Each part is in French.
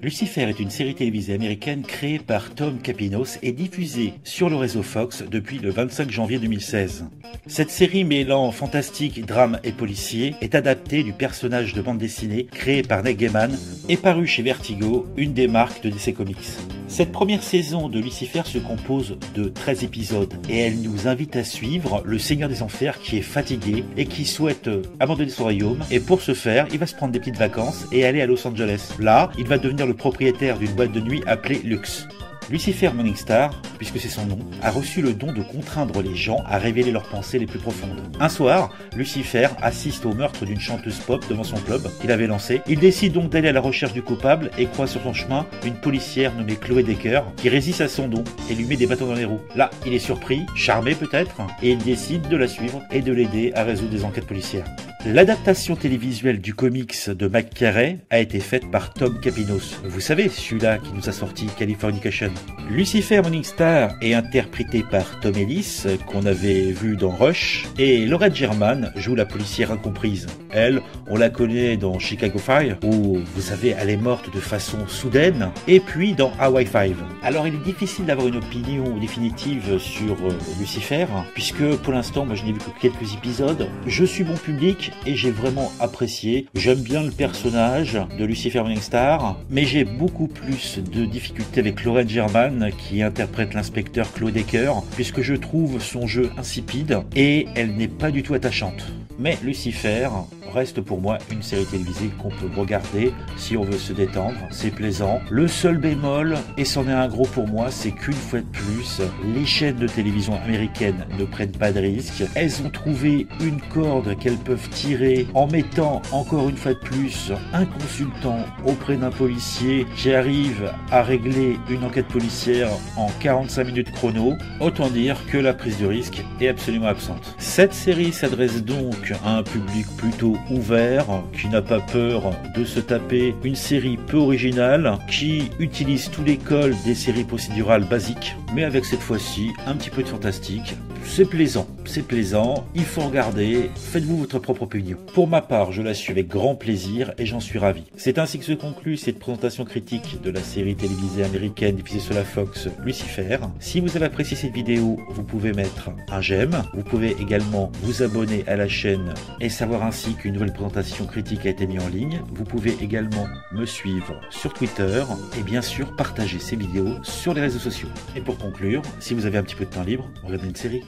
Lucifer est une série télévisée américaine créée par Tom Capinos et diffusée sur le réseau Fox depuis le 25 janvier 2016. Cette série mêlant fantastique, drame et policier est adaptée du personnage de bande dessinée créé par Neil Gaiman et paru chez Vertigo, une des marques de DC Comics. Cette première saison de Lucifer se compose de 13 épisodes et elle nous invite à suivre le Seigneur des Enfers qui est fatigué et qui souhaite abandonner son royaume, et pour ce faire, il va se prendre des petites vacances et aller à Los Angeles. Là, il va devenir le propriétaire d'une boîte de nuit appelée Lux. Lucifer Morningstar, puisque c'est son nom, a reçu le don de contraindre les gens à révéler leurs pensées les plus profondes. Un soir, Lucifer assiste au meurtre d'une chanteuse pop devant son club qu'il avait lancé. Il décide donc d'aller à la recherche du coupable et croise sur son chemin une policière nommée Chloé Decker qui résiste à son don et lui met des bâtons dans les roues. Là, il est surpris, charmé peut-être, et il décide de la suivre et de l'aider à résoudre des enquêtes policières. L'adaptation télévisuelle du comics de Mike Carey a été faite par Tom Capinos. Vous savez, celui-là qui nous a sorti Californication. Lucifer Morningstar est interprété par Tom Ellis, qu'on avait vu dans Rush, et Laurette German joue la policière incomprise. Elle, on la connaît dans Chicago Fire, où, vous savez, elle est morte de façon soudaine, et puis dans Hawaii 5. Alors il est difficile d'avoir une opinion définitive sur Lucifer, puisque pour l'instant, moi je n'ai vu que quelques épisodes. Je suis bon public, et j'ai vraiment apprécié. J'aime bien le personnage de Lucifer Morningstar, mais j'ai beaucoup plus de difficultés avec Laurette German qui interprète l'inspecteur Chloé Decker, puisque je trouve son jeu insipide et elle n'est pas du tout attachante. Mais Lucifer reste pour moi une série télévisée qu'on peut regarder si on veut se détendre, c'est plaisant. Le seul bémol, et c'en est un gros pour moi, c'est qu'une fois de plus, les chaînes de télévision américaines ne prennent pas de risques. Elles ont trouvé une corde qu'elles peuvent tirer en mettant encore une fois de plus un consultant auprès d'un policier qui arrive à régler une enquête policière en 45 minutes chrono. Autant dire que la prise de risque est absolument absente. Cette série s'adresse donc à un public plutôt ouvert, qui n'a pas peur de se taper une série peu originale, qui utilise tous les codes des séries procédurales basiques, mais avec cette fois-ci un petit peu de fantastique. C'est plaisant, il faut regarder, faites-vous votre propre opinion. Pour ma part, je la suis avec grand plaisir et j'en suis ravi. C'est ainsi que se conclut cette présentation critique de la série télévisée américaine diffusée sur la Fox, Lucifer. Si vous avez apprécié cette vidéo, vous pouvez mettre un j'aime, vous pouvez également vous abonner à la chaîne et savoir ainsi qu'une nouvelle présentation critique a été mise en ligne. Vous pouvez également me suivre sur Twitter et bien sûr partager ces vidéos sur les réseaux sociaux. Et pour conclure, si vous avez un petit peu de temps libre, regardez une série.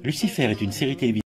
Lucifer est une série télévisée